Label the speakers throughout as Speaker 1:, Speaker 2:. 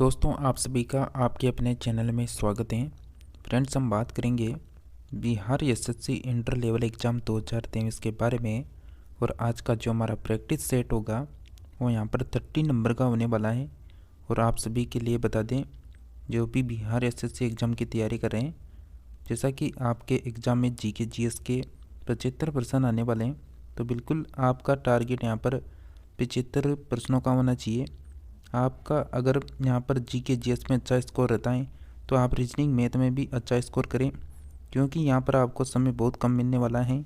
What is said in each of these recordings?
Speaker 1: दोस्तों, आप सभी का आपके अपने चैनल में स्वागत है। फ्रेंड्स, हम बात करेंगे Bihar SSC inter level exam 2023 के बारे में। और आज का जो हमारा प्रैक्टिस सेट होगा वो यहाँ पर 30 नंबर का होने वाला है। और आप सभी के लिए बता दें, जो भी बिहार एसएससी एग्ज़ाम की तैयारी कर रहे हैं, जैसा कि आपके एग्ज़ाम में जीके जीएस के 75 प्रश्न आने वाले हैं, तो बिल्कुल आपका टारगेट यहाँ पर 75 प्रश्नों का होना चाहिए। आपका अगर यहाँ पर जीके जीएस में अच्छा स्कोर रहता है तो आप रीजनिंग मैथ में भी अच्छा स्कोर करें, क्योंकि यहाँ पर आपको समय बहुत कम मिलने वाला है।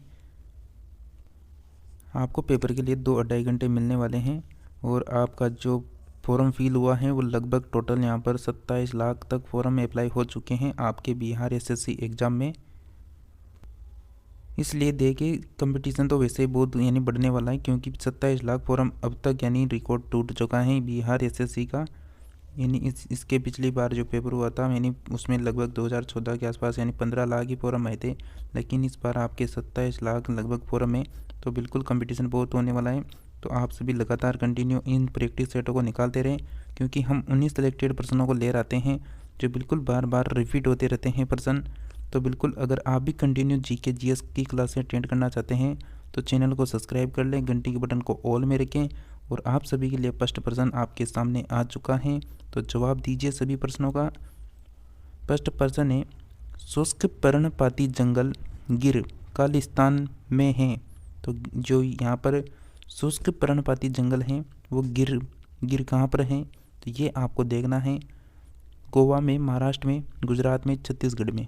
Speaker 1: आपको पेपर के लिए 2-2.5 घंटे मिलने वाले हैं। और आपका जो फॉर्म फिल हुआ है वो लगभग टोटल यहाँ पर 27 लाख तक फॉर्म अप्लाई हो चुके हैं आपके बिहार एसएससी एग्ज़ाम में। इसलिए देखिए, कंपटीशन तो वैसे ही बहुत बढ़ने वाला है, क्योंकि 27 लाख फॉर्म अब तक रिकॉर्ड टूट चुका है बिहार एसएससी का। इसके पिछली बार जो पेपर हुआ था उसमें लगभग 2014 के आसपास 15 लाख ही फॉर्म आए थे, लेकिन इस बार आपके 27 लाख लगभग फॉर्म है। तो बिल्कुल कंपटीशन बहुत होने वाला है। तो आप सभी लगातार कंटिन्यू इन प्रैक्टिस सेटों को निकालते रहें, क्योंकि हम 19 सेलेक्टेड प्रश्नों को ले आते हैं जो बिल्कुल बार बार रिपीट होते रहते हैं प्रश्न। तो बिल्कुल अगर आप भी कंटिन्यू जीके जीएस की क्लासें अटेंड करना चाहते हैं तो चैनल को सब्सक्राइब कर लें, घंटी के बटन को ऑल में रखें। और आप सभी के लिए फर्स्ट प्रश्न आपके सामने आ चुका है, तो जवाब दीजिए सभी प्रश्नों का। फर्स्ट प्रश्न है, शुष्क पर्णपाती जंगल गिर खालिस्तान में है। तो जो यहाँ पर शुष्क पर्णपाती जंगल हैं वो गिर कहाँ पर हैं, तो ये आपको देखना है। गोवा में, महाराष्ट्र में, गुजरात में, छत्तीसगढ़ में।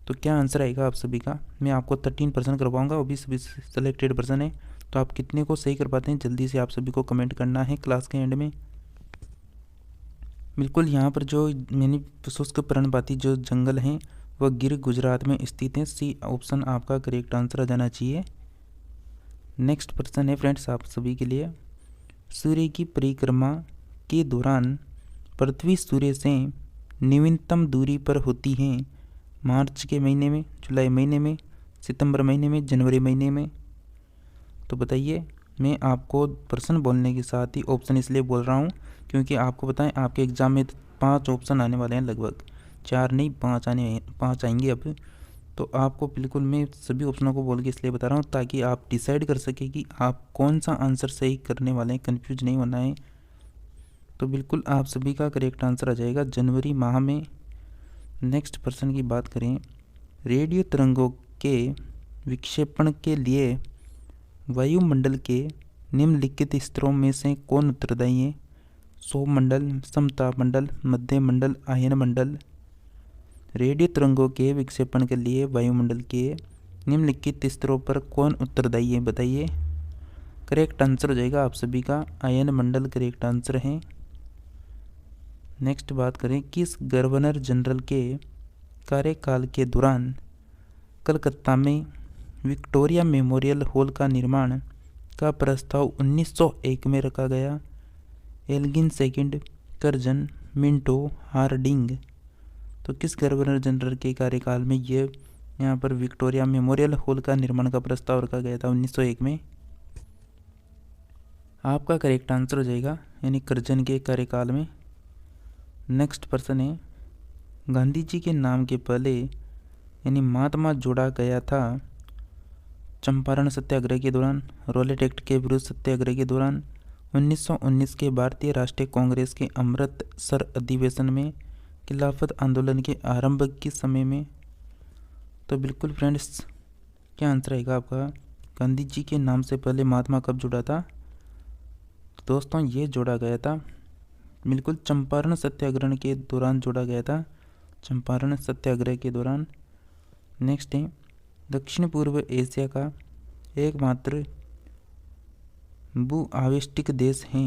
Speaker 1: तो क्या आंसर आएगा आप सभी का? मैं आपको 13 प्रश्न करवाऊँगा, वो भी सभी सेलेक्टेड प्रश्न है। तो आप कितने को सही कर पाते हैं जल्दी से आप सभी को कमेंट करना है क्लास के एंड में। बिल्कुल यहाँ पर जो शुष्क पर्णपाती जो जंगल हैं वह गिर गुजरात में स्थित हैं। सी ऑप्शन आपका करेक्ट आंसर आ जाना चाहिए। नेक्स्ट प्रश्न है फ्रेंड्स आप सभी के लिए, सूर्य की परिक्रमा के दौरान पृथ्वी सूर्य से न्यूनतम दूरी पर होती है। मार्च के महीने में, जुलाई महीने में, सितंबर महीने में, जनवरी महीने में। तो बताइए। मैं आपको प्रश्न बोलने के साथ ही ऑप्शन इसलिए बोल रहा हूँ क्योंकि आपको बताएं आपके एग्ज़ाम में 5 ऑप्शन आने वाले हैं, लगभग 4 नहीं 5 आएंगे अब। तो आपको बिल्कुल मैं सभी ऑप्शनों को बोल के इसलिए बता रहा हूँ ताकि आप डिसाइड कर सकें कि आप कौन सा आंसर सही करने वाले हैं, कन्फ्यूज नहीं होना है। तो बिल्कुल आप सभी का करेक्ट आंसर आ जाएगा जनवरी माह में। नेक्स्ट प्रश्न की बात करें, रेडियो तरंगों के विक्षेपण के लिए वायुमंडल के निम्नलिखित स्तरों में से कौन उत्तरदायी है? सौरमंडल, समताप मंडल, मध्य मंडल, आयन मंडल। रेडियो तरंगों के विक्षेपण के लिए वायुमंडल के निम्नलिखित स्तरों पर कौन उत्तरदायी है, बताइए। करेक्ट आंसर हो जाएगा आप सभी का आयन मंडल करेक्ट आंसर है। नेक्स्ट बात करें, किस गवर्नर जनरल के कार्यकाल के दौरान कलकत्ता में विक्टोरिया मेमोरियल हॉल का निर्माण का प्रस्ताव 1901 में रखा गया? Elgin second, Curzon, Minto, Harding. तो किस गवर्नर जनरल के कार्यकाल में ये यहाँ पर विक्टोरिया मेमोरियल हॉल का निर्माण का प्रस्ताव रखा गया था 1901 में? आपका करेक्ट आंसर हो जाएगा कर्जन के कार्यकाल में। नेक्स्ट प्रश्न है, गांधी जी के नाम के पहले महात्मा जोड़ा गया था चंपारण सत्याग्रह के दौरान, रॉलेट एक्ट के विरुद्ध सत्याग्रह के दौरान, 1919 के भारतीय राष्ट्रीय कांग्रेस के अमृतसर अधिवेशन में, खिलाफत आंदोलन के आरंभ के समय में। तो बिल्कुल फ्रेंड्स क्या आंसर आएगा आपका? गांधी जी के नाम से पहले महात्मा कब जुड़ा था? दोस्तों ये जोड़ा गया था बिल्कुल चंपारण सत्याग्रह के दौरान जोड़ा गया था, चंपारण सत्याग्रह के दौरान। नेक्स्ट है, दक्षिण पूर्व एशिया का एकमात्र भू आविष्टिक देश है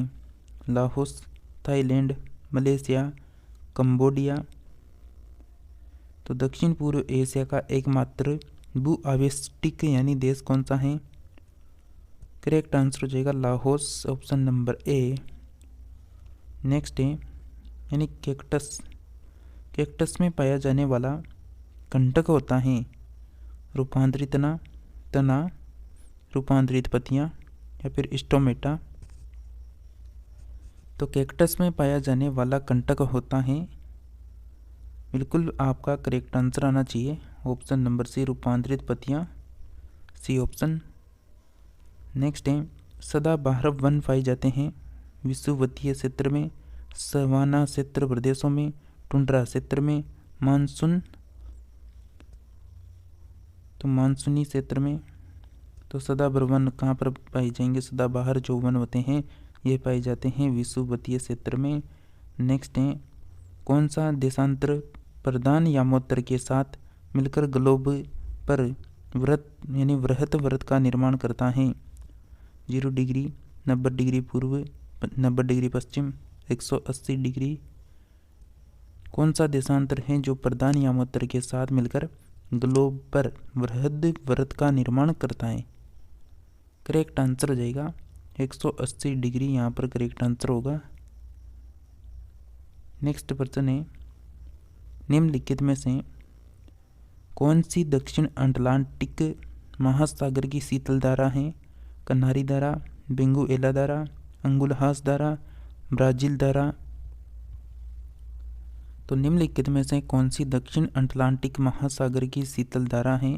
Speaker 1: लाओस, थाईलैंड, मलेशिया, कंबोडिया। तो दक्षिण पूर्व एशिया का एकमात्र भू आविष्टिक देश कौन सा है? करेक्ट आंसर हो जाएगा Laos, option number A. Next है कैक्टस। कैक्टस में पाया जाने वाला कंटक होता है रूपांतरित तना, रूपांतरित पत्तियाँ या फिर स्टोमेटा। तो कैक्टस में पाया जाने वाला कंटक होता है, बिल्कुल आपका करेक्ट आंसर आना चाहिए ऑप्शन नंबर सी, रूपांतरित पत्तियाँ, सी ऑप्शन। नेक्स्ट है, सदाबहार वन पाए जाते हैं विषुवतीय क्षेत्र में, सवाना क्षेत्र प्रदेशों में, टुंड्रा क्षेत्र में, मानसूनी क्षेत्र में। तो सदाबहार वन कहाँ पर पाए जाएंगे? सदाबहार जो वन होते हैं ये पाए जाते हैं विषुवतीय क्षेत्र में। नेक्स्ट है, कौन सा देशांतर प्रधान यामोत्तर के साथ मिलकर ग्लोब पर वृत्त वृत्त का निर्माण करता है? 0 डिग्री, 90 डिग्री पूर्व, 90 डिग्री पश्चिम, 180 डिग्री। कौन सा देशांतर है जो प्रधान यामोत्तर के साथ मिलकर ग्लोब पर वृहद वृत्त का निर्माण करता है? करेक्ट आंसर हो जाएगा 180 डिग्री, यहाँ पर करेक्ट आंसर होगा। नेक्स्ट प्रश्न है, निम्नलिखित में से कौन सी दक्षिण अटलांटिक महासागर की शीतल धारा है? कन्हारी धारा, बेंगुएला धारा, अंगुलहास धारा, ब्राजील धारा। तो निम्नलिखित में से कौन सी दक्षिण अटलांटिक महासागर की शीतल धारा है?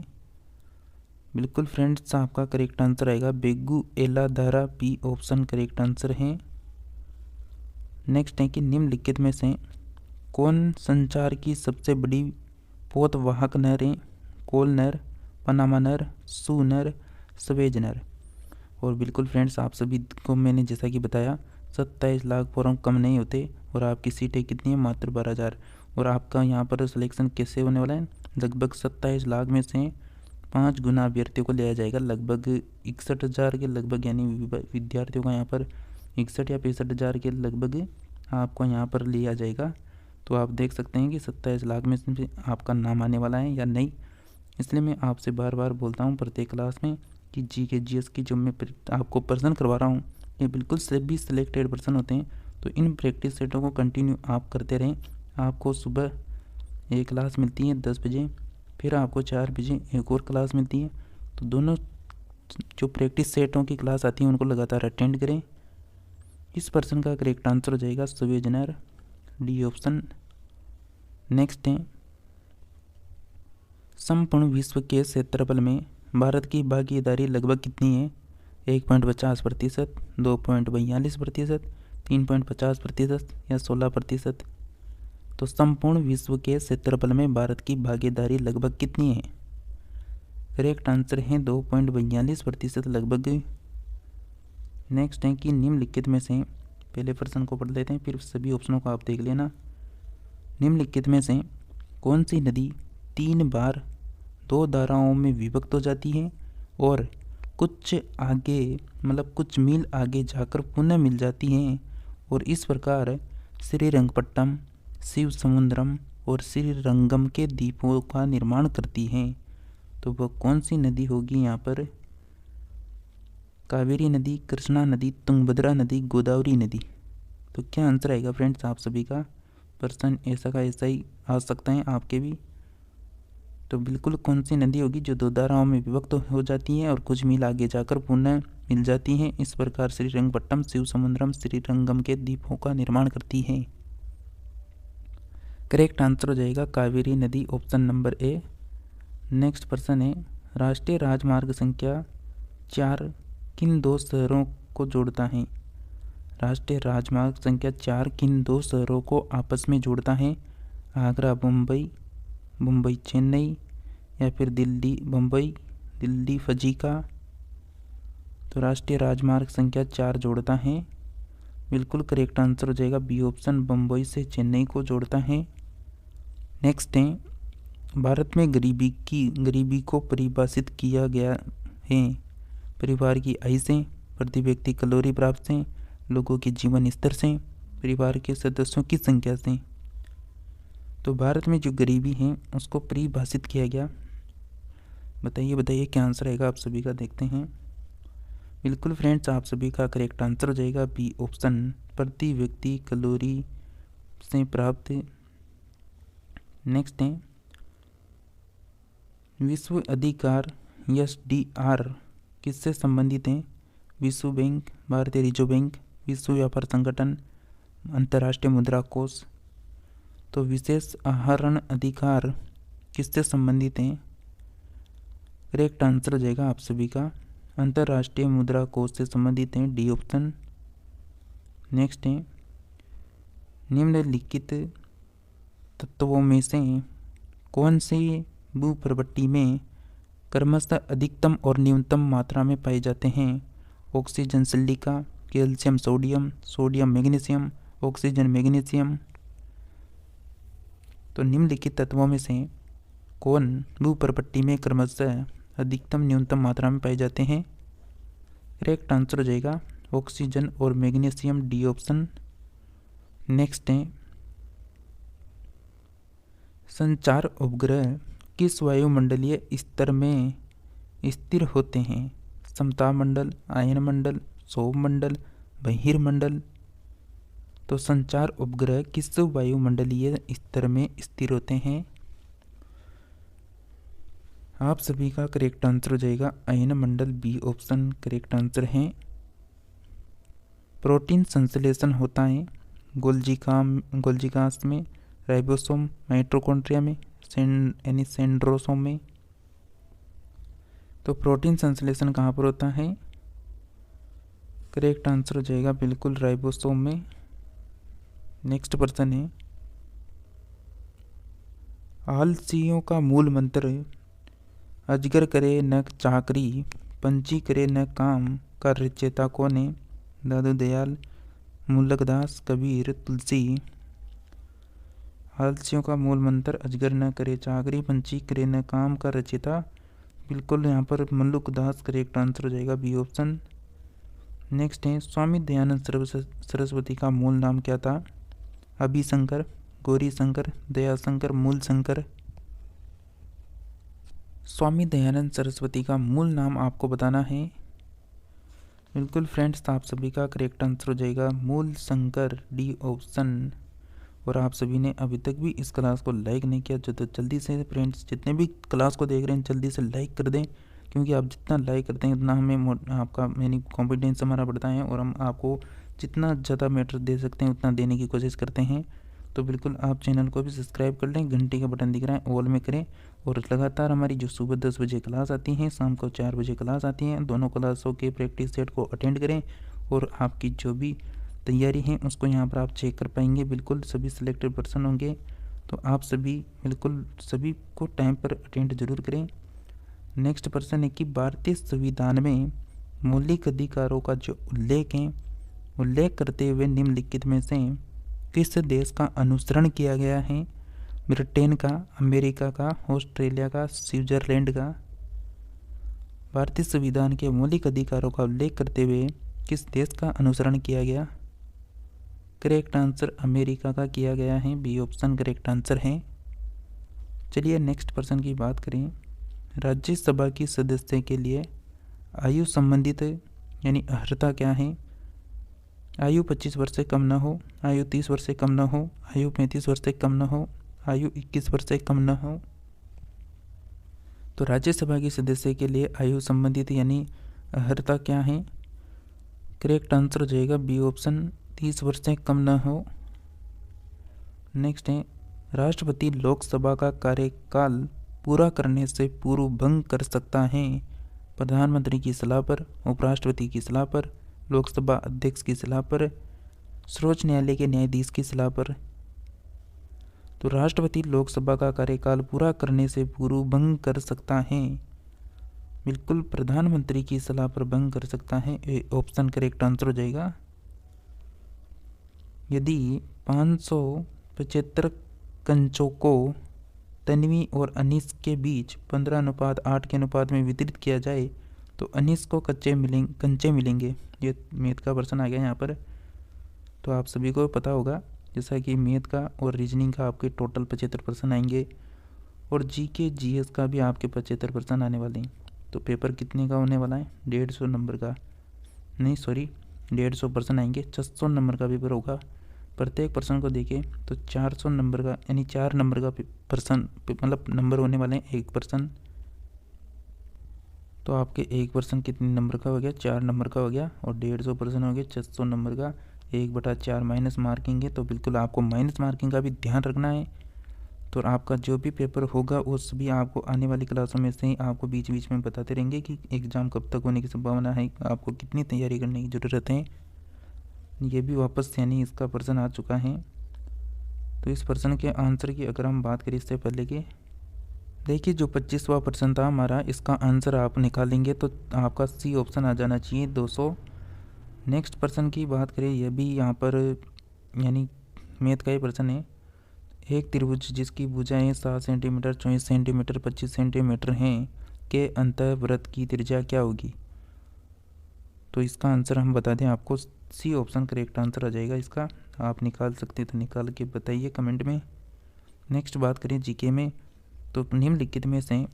Speaker 1: बिल्कुल फ्रेंड्स, आपका करेक्ट आंसर आएगा बेंगुएला धारा, बी ऑप्शन करेक्ट आंसर है। नेक्स्ट है कि निम्नलिखित में से कौन संचार की सबसे बड़ी पोतवाहक नहरें? कोल नहर, पनामा नहर, सू नहर, सवेज नहर। और बिल्कुल फ्रेंड्स, आप सभी को मैंने जैसा कि बताया 27 लाख फॉर्म कम नहीं होते और आपकी सीटें कितनी है? मात्र 12,000। और आपका यहाँ पर सिलेक्शन कैसे होने वाला है? लगभग 27 लाख में से 5 गुना अभ्यर्थियों को लिया जाएगा, लगभग 61,000 के लगभग, यानी विद्यार्थियों का यहाँ पर 61 या 65,000 के लगभग आपको यहाँ पर लिया जाएगा। तो आप देख सकते हैं कि 27 लाख में से आपका नाम आने वाला है या नहीं। इसलिए मैं आपसे बार बार बोलता हूँ प्रत्येक क्लास में कि GK/GS की जो मैं आपको प्रश्न करवा रहा हूँ ये बिल्कुल सभी सिलेक्टेड पर्सन होते हैं। तो इन प्रैक्टिस सेटों को कंटिन्यू आप करते रहें। आपको सुबह एक क्लास मिलती है 10 बजे, फिर आपको 4 बजे एक और क्लास मिलती है। तो दोनों जो प्रैक्टिस सेटों की क्लास आती है उनको लगातार अटेंड करें। इस पर्सन का करेक्ट आंसर हो जाएगा सवेज नहर, डी ऑप्शन। नेक्स्ट है, संपूर्ण विश्व के क्षेत्रफल में भारत की भागीदारी लगभग कितनी है? 1.50%, 2.42%, 3.50% या 16%। तो संपूर्ण विश्व के क्षेत्रफल में भारत की भागीदारी लगभग कितनी है? करेक्ट आंसर है 2.42% लगभग। नेक्स्ट है कि निम्नलिखित में से, पहले प्रश्न को पढ़ लेते हैं फिर सभी ऑप्शनों को आप देख लेना। निम्नलिखित में से कौन सी नदी 3 बार 2 धाराओं में विभक्त हो जाती है और कुछ आगे, मतलब कुछ मील आगे जाकर पुनः मिल जाती हैं और इस प्रकार श्रीरंगपट्टम, शिव समुद्रम और श्रीरंगम के द्वीपों का निर्माण करती हैं? तो वह कौन सी नदी होगी यहाँ पर? कावेरी नदी, कृष्णा नदी, तुंगभद्रा नदी, गोदावरी नदी। तो क्या आंसर आएगा फ्रेंड्स? आप सभी का प्रश्न ऐसा का ऐसा ही आ सकता है आपके भी। तो बिल्कुल कौन सी नदी होगी जो 2 धाराओं में विभक्त हो जाती है और कुछ मील आगे जाकर पुनः मिल जाती हैं, इस प्रकार श्रीरंगपट्टम, शिव समुद्रम, श्रीरंगम के द्वीपों का निर्माण करती है? करेक्ट आंसर हो जाएगा कावेरी नदी, ऑप्शन नंबर ए। नेक्स्ट प्रश्न है, राष्ट्रीय राजमार्ग संख्या 4 किन 2 शहरों को जोड़ता है? राष्ट्रीय राजमार्ग संख्या 4 किन 2 शहरों को आपस में जोड़ता है? आगरा मुंबई, मुंबई चेन्नई या फिर दिल्ली मुंबई, दिल्ली फजीका। तो राष्ट्रीय राजमार्ग संख्या 4 जोड़ता है, बिल्कुल करेक्ट आंसर हो जाएगा बी ऑप्शन, मुंबई से चेन्नई को जोड़ता है। नेक्स्ट है, भारत में गरीबी को परिभाषित किया गया है परिवार की आय से, प्रति व्यक्ति कैलोरी प्राप्त से, लोगों के जीवन स्तर से, परिवार के सदस्यों की संख्या से। तो भारत में जो गरीबी है उसको परिभाषित किया गया, बताइए क्या आंसर आएगा आप सभी का? देखते हैं। बिल्कुल फ्रेंड्स, आप सभी का करेक्ट आंसर हो जाएगा बी ऑप्शन, प्रति व्यक्ति कैलोरी से प्राप्त। नेक्स्ट है, विश्व अधिकार SDR किससे संबंधित हैं? विश्व बैंक, भारतीय रिजर्व बैंक, विश्व व्यापार संगठन, अंतर्राष्ट्रीय मुद्रा कोष। तो विशेष आहरण अधिकार किससे संबंधित हैं? करेक्ट आंसर हो जाएगा आप सभी का अंतर्राष्ट्रीय मुद्रा कोष से संबंधित हैं, डी ऑप्शन। नेक्स्ट है, निम्नलिखित तत्वों में से कौन से भूप्रवृत्ति में क्रमशः अधिकतम और न्यूनतम मात्रा में पाए जाते हैं? Oxygen silica, calcium sodium, sodium magnesium, oxygen magnesium. तो निम्नलिखित तत्वों में से कौन भूप्रवृत्ति में क्रमशः अधिकतम न्यूनतम मात्रा में पाए जाते हैं? करेक्ट आंसर हो जाएगा ऑक्सीजन और मैग्नीशियम, डी ऑप्शन। नेक्स्ट है, संचार उपग्रह किस वायुमंडलीय स्तर में स्थिर होते हैं? समताप मंडल, आयन मंडल, सौर मंडल, बहिर्मंडल। तो संचार उपग्रह किस वायुमंडलीय स्तर में स्थिर होते हैं? आप सभी का करेक्ट आंसर हो जाएगा आयन मंडल, बी ऑप्शन करेक्ट आंसर है। प्रोटीन संश्लेषण होता है गोल्जिकास में, राइबोसोम, माइटोकॉन्ड्रिया में, यानी सेंट्रोसोम में। तो प्रोटीन संश्लेषण कहाँ पर होता है? करेक्ट आंसर हो जाएगा बिल्कुल राइबोसोम में। नेक्स्ट प्रश्न है, आलसियों का मूल मंत्र अजगर करे न चाकरी, पंछी करे न काम का रचयिता कौन है? दादू दयाल, मूलकदास, कबीर, तुलसी। आलसियों का मूल मंत्र अजगर न करे चाकरी, पंछी करे न काम का रचयिता बिल्कुल यहाँ पर मूलकदास करेक्ट आंसर हो जाएगा, बी ऑप्शन। नेक्स्ट है, स्वामी दयानंद सरस्वती का मूल नाम क्या था? अभिशंकर, गौरीशंकर, दयाशंकर, मूलशंकर। स्वामी दयानंद सरस्वती का मूल नाम आपको बताना है। बिल्कुल फ्रेंड्स, आप सभी का करेक्ट आंसर हो जाएगा मूलशंकर, डी ऑप्शन। और आप सभी ने अभी तक भी इस क्लास को लाइक नहीं किया तो जल्दी से फ्रेंड्स, जितने भी क्लास को देख रहे हैं जल्दी से लाइक कर दें, क्योंकि आप जितना लाइक करते हैं उतना हमें आपका यानी कॉन्फिडेंस हमारा बढ़ता है और हम आपको जितना ज़्यादा मैटर दे सकते हैं उतना देने की कोशिश करते हैं। तो बिल्कुल आप चैनल को भी सब्सक्राइब कर लें, घंटी का बटन दिख रहा है ऑल में करें। और लगातार हमारी जो सुबह 10 बजे क्लास आती हैं, शाम को 4 बजे क्लास आती हैं, दोनों क्लासों के प्रैक्टिस सेट को अटेंड करें और आपकी जो भी तैयारी है उसको यहाँ पर आप चेक कर पाएंगे। बिल्कुल सभी सिलेक्टेड पर्सन होंगे, तो आप सभी बिल्कुल सभी को टाइम पर अटेंड जरूर करें। नेक्स्ट पर्सन है कि भारतीय संविधान में मौलिक अधिकारों का जो उल्लेख करते हुए निम्नलिखित में से किस देश का अनुसरण किया गया है? ब्रिटेन का, अमेरिका का, ऑस्ट्रेलिया का, स्विट्जरलैंड का। भारतीय संविधान के मौलिक अधिकारों का उल्लेख करते हुए किस देश का अनुसरण किया गया? करेक्ट आंसर अमेरिका का किया गया है, बी ऑप्शन करेक्ट आंसर है। चलिए नेक्स्ट पर्सन की बात करें। राज्यसभा की सदस्य के लिए आयु संबंधित यानी अर्हता क्या है? आयु 25 वर्ष से कम न हो, आयु 30 वर्ष से कम न हो, आयु 35 वर्ष से कम न हो, आयु 21 वर्ष से कम न हो। तो राज्यसभा के सदस्य के लिए आयु संबंधित यानी अर्हता क्या है? करेक्ट आंसर हो जाएगा बी ऑप्शन 30 वर्ष से कम न हो। नेक्स्ट है, राष्ट्रपति लोकसभा का कार्यकाल पूरा करने से पूर्व भंग कर सकता है? प्रधानमंत्री की सलाह पर, उपराष्ट्रपति की सलाह पर, लोकसभा अध्यक्ष की सलाह पर, सर्वोच्च न्यायालय के न्यायाधीश की सलाह पर। तो राष्ट्रपति लोकसभा का कार्यकाल पूरा करने से पूर्व भंग कर सकता है, बिल्कुल प्रधानमंत्री की सलाह पर भंग कर सकता है, ए ऑप्शन करेक्ट आंसर हो जाएगा। यदि 575 कंचों को तन्वी और अनीस के बीच 15:8 के अनुपात में वितरित किया जाए तो अनीस को कंचे मिलेंगे। ये मैथ का प्रश्न आ गया यहाँ पर। तो आप सभी को पता होगा जैसा कि मैथ का और रीजनिंग का आपके टोटल 75 प्रश्न आएंगे और जीएस का भी आपके 75 प्रश्न आने वाले हैं। तो पेपर कितने का होने वाला है? 150 नंबर का, नहीं सॉरी 150 प्रश्न आएंगे, 600 नंबर का पेपर होगा। प्रत्येक पर्सन को देखें तो 400 नंबर का यानी 4 नंबर का पर्सन मतलब नंबर होने वाले हैं एक पर्सन। तो आपके एक पर्सन कितने नंबर का हो गया? 4 नंबर का हो गया और 150 पर्सन हो गया 600 नंबर का। 1/4 माइनस मार्किंग है, तो बिल्कुल आपको माइनस मार्किंग का भी ध्यान रखना है। तो आपका जो भी पेपर होगा वो सभी आपको आने वाली क्लासों में से ही आपको बीच बीच में बताते रहेंगे कि एग्ज़ाम कब तक होने की संभावना है, आपको कितनी तैयारी करने की ज़रूरत है। ये भी वापस यानी इसका प्रश्न आ चुका है। तो इस प्रश्न के आंसर की अगर हम बात करें इससे पहले कि देखिए जो 25वां प्रश्न था हमारा, इसका आंसर आप निकालेंगे तो आपका सी ऑप्शन आ जाना चाहिए 200। नेक्स्ट प्रश्न की बात करें, यह भी यहाँ पर यानी मैथ का ही प्रश्न है। एक त्रिभुज जिसकी भुजाएं 7 सेंटीमीटर, 24 सेंटीमीटर, 25 सेंटीमीटर हैं के अंतःवृत्त की त्रिज्या क्या होगी। तो इसका आंसर हम बता दें आपको, सी ऑप्शन करेक्ट आंसर आ जाएगा इसका। आप निकाल सकते तो निकाल के बताइए कमेंट में। नेक्स्ट बात करें जीके में, तो निम्नलिखित में से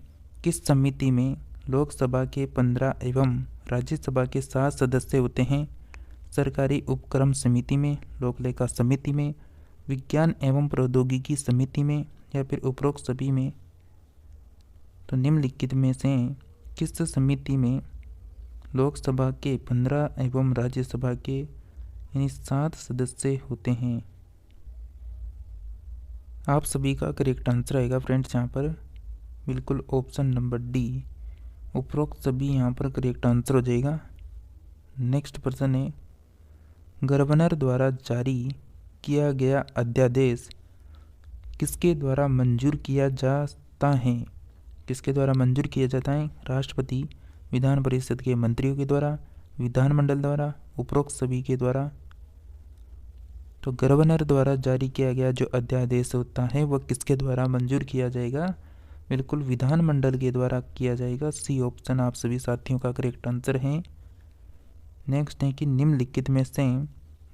Speaker 1: किस समिति में लोकसभा के 15 एवं राज्यसभा के 7 सदस्य होते हैं। सरकारी उपक्रम समिति में, लोक लेखा समिति में, विज्ञान एवं प्रौद्योगिकी समिति में, या फिर उपरोक्त सभी में। तो निम्नलिखित में से किस समिति में लोकसभा के 15 एवं राज्यसभा के यानी 7 सदस्य होते हैं। आप सभी का करेक्ट आंसर आएगा फ्रेंड्स यहाँ पर बिल्कुल ऑप्शन नंबर डी, उपरोक्त सभी यहाँ पर करेक्ट आंसर हो जाएगा। नेक्स्ट प्रश्न है, गवर्नर द्वारा जारी किया गया अध्यादेश किसके द्वारा मंजूर किया जाता है। किसके द्वारा मंजूर किया जाता है। राष्ट्रपति, विधान परिषद के मंत्रियों के द्वारा, विधानमंडल द्वारा, उपरोक्त सभी के द्वारा। तो गवर्नर द्वारा जारी किया गया जो अध्यादेश होता है वह किसके द्वारा मंजूर किया जाएगा। बिल्कुल विधानमंडल के द्वारा किया जाएगा। सी ऑप्शन आप सभी साथियों का करेक्ट आंसर है। नेक्स्ट है कि निम्नलिखित में से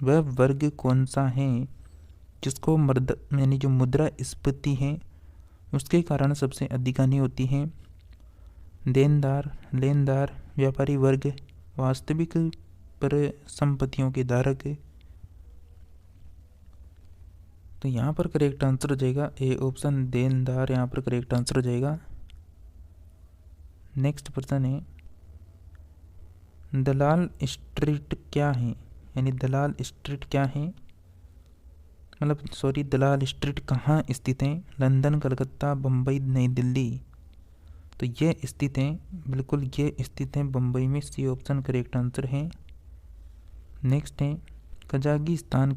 Speaker 1: वह वर्ग कौन सा है जिसको यानी जो मुद्रास्फीति है उसके कारण सबसे अधिक हानि होती है। देनदार, लेनदार, व्यापारी वर्ग, वास्तविक परिसंपत्तियों के धारक। तो यहाँ पर करेक्ट आंसर हो जाएगा ए ऑप्शन, देनदार यहाँ पर करेक्ट आंसर हो जाएगा। नेक्स्ट प्रश्न है, दलाल स्ट्रीट क्या है। यानी दलाल स्ट्रीट क्या है, मतलब सॉरी दलाल स्ट्रीट कहाँ स्थित है। लंदन, कलकत्ता, बम्बई, नई दिल्ली। तो ये स्थित है, बिल्कुल ये स्थित है बम्बई में। सी ऑप्शन करेक्ट आंसर है। नेक्स्ट है, कजाकिस्तान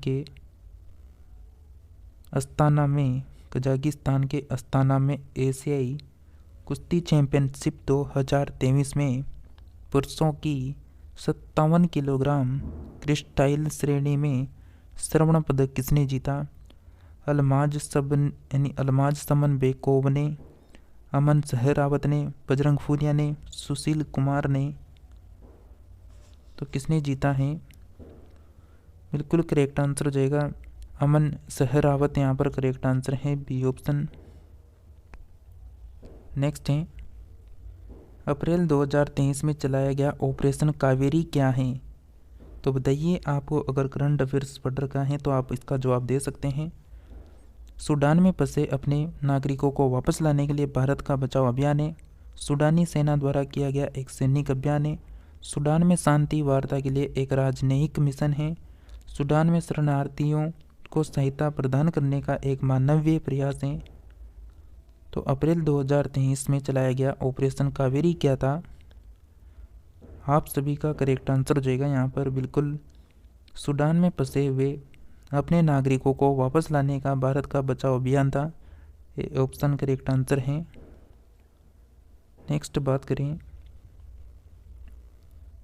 Speaker 1: के अस्ताना में एशियाई कुश्ती चैंपियनशिप 2023 में पुरुषों की 57 किलोग्राम फ्रीस्टाइल श्रेणी में स्वर्ण पदक किसने जीता। अलमाज समन बेकोव ने, अमन सहरावत ने, बजरंग फूलिया ने, सुशील कुमार ने। तो किसने जीता है। बिल्कुल करेक्ट आंसर हो जाएगा अमन सहरावत, यहाँ पर करेक्ट आंसर है बी ऑप्शन। नेक्स्ट है, अप्रैल 2023 में चलाया गया ऑपरेशन कावेरी क्या है। तो बताइए, आपको अगर करंट अफेयर्स पढ़ रखा है तो आप इसका जवाब दे सकते हैं। सूडान में फंसे अपने नागरिकों को वापस लाने के लिए भारत का बचाव अभियान है। सूडानी सेना द्वारा किया गया एक सैनिक अभियान है। सूडान में शांति वार्ता के लिए एक राजनयिक मिशन है। सूडान में शरणार्थियों को सहायता प्रदान करने का एक मानवीय प्रयास है। तो अप्रैल 2023 में चलाया गया ऑपरेशन कावेरी क्या था। आप सभी का करेक्ट आंसर हो जाएगा यहाँ पर बिल्कुल सूडान में फंसे हुए अपने नागरिकों को वापस लाने का भारत का बचाव अभियान था। ये ऑप्शन करेक्ट आंसर है। नेक्स्ट बात करें,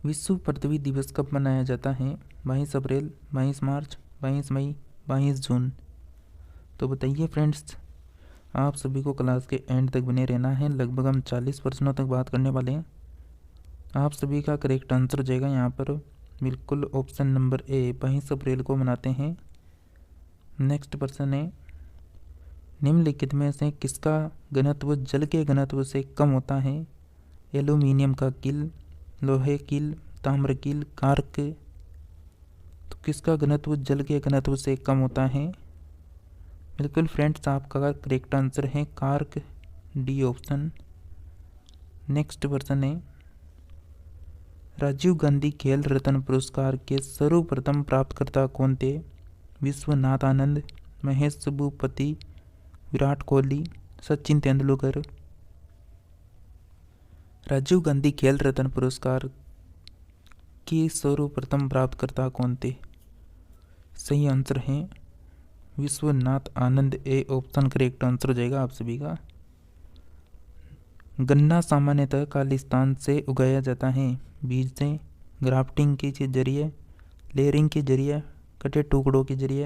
Speaker 1: विश्व पृथ्वी दिवस कब मनाया जाता है। 22 अप्रैल, 22 मार्च, 22 मई, 22 जून। तो बताइए फ्रेंड्स, आप सभी को क्लास के एंड तक बने रहना है। लगभग हम 40 प्रश्नों तक बात करने वाले हैं। आप सभी का करेक्ट आंसर हो जाएगा यहाँ पर बिल्कुल ऑप्शन नंबर ए, 22 अप्रैल को मनाते हैं। नेक्स्ट प्रश्न है, निम्नलिखित में से किसका घनत्व जल के घनत्व से कम होता है। एल्यूमिनियम का किल, लोहे किल, ताम्र किल, कार्क। तो किसका घनत्व जल के घनत्व से कम होता है। बिल्कुल फ्रेंड्स, आपका करेक्ट आंसर है कार्क, डी ऑप्शन। नेक्स्ट प्रश्न है, राजीव गांधी खेल रत्न पुरस्कार के सर्वप्रथम प्राप्तकर्ता कौन थे? विश्वनाथ आनंद, महेश भूपति, विराट कोहली, सचिन तेंदुलकर। राजीव गांधी खेल रत्न पुरस्कार के सर्वप्रथम प्राप्तकर्ता कौन थे? सही आंसर है Vishwanath Anand. A option correct answer हो जाएगा आप सभी का। गन्ना सामान्यतः खालिस्तान से उगाया जाता है, बीज से, ग्राफ्टिंग के जरिए, लेयरिंग के जरिए, कटे टुकड़ों के जरिए।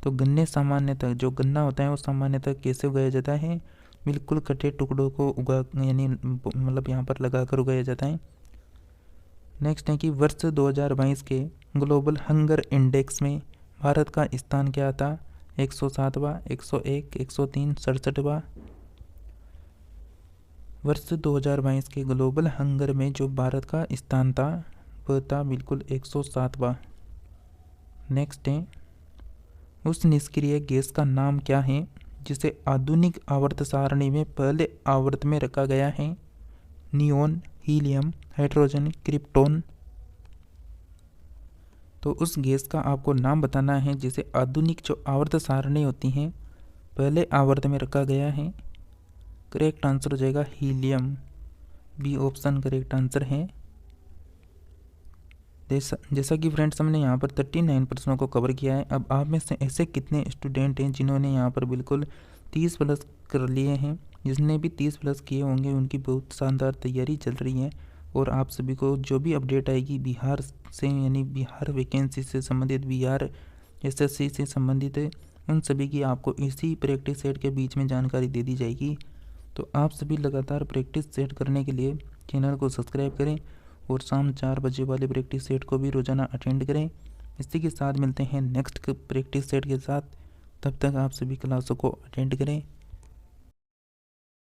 Speaker 1: तो गन्ने सामान्यतः जो गन्ना होता है वो सामान्यतः कैसे उगाया जाता है? बिल्कुल कटे टुकड़ों को उगा यानी मतलब यहाँ पर लगाकर उगाया जाता है। नेक्स्ट है कि वर्ष 2022 के ग्लोबल हंगर इंडेक्स में भारत का स्थान क्या था? 107वां, 101, 103, 67वां। वर्ष 2022 के ग्लोबल हंगर में जो भारत का स्थान था वह था बिल्कुल 107वां। नेक्स्ट है उस निष्क्रिय गैस का नाम क्या है जिसे आधुनिक आवर्त सारणी में पहले आवर्त में रखा गया है? Neon, helium, hydrogen, krypton. तो उस गैस का आपको नाम बताना है जिसे आधुनिक जो आवर्त सारणी होती हैं पहले आवर्त में रखा गया है। करेक्ट आंसर हो जाएगा helium. B option correct answer है। जैसा कि फ्रेंड्स हमने यहाँ पर 39 प्रश्नों को कवर किया है। अब आप में से ऐसे कितने स्टूडेंट हैं जिन्होंने यहाँ पर बिल्कुल 30 प्लस कर लिए हैं? जिसने भी 30 प्लस किए होंगे उनकी बहुत शानदार तैयारी चल रही है। और आप सभी को जो भी अपडेट आएगी बिहार से यानी बिहार वैकेंसी से संबंधित, बिहार एसएससी से संबंधित उन सभी की आपको इसी प्रैक्टिस सेट के बीच में जानकारी दे दी जाएगी। तो आप सभी लगातार प्रैक्टिस सेट करने के लिए चैनल को सब्सक्राइब करें और शाम 4 बजे वाले प्रैक्टिस सेट को भी रोज़ाना अटेंड करें। इसी के साथ मिलते हैं नेक्स्ट प्रैक्टिस सेट के साथ। तब तक आप सभी क्लासों को अटेंड करें।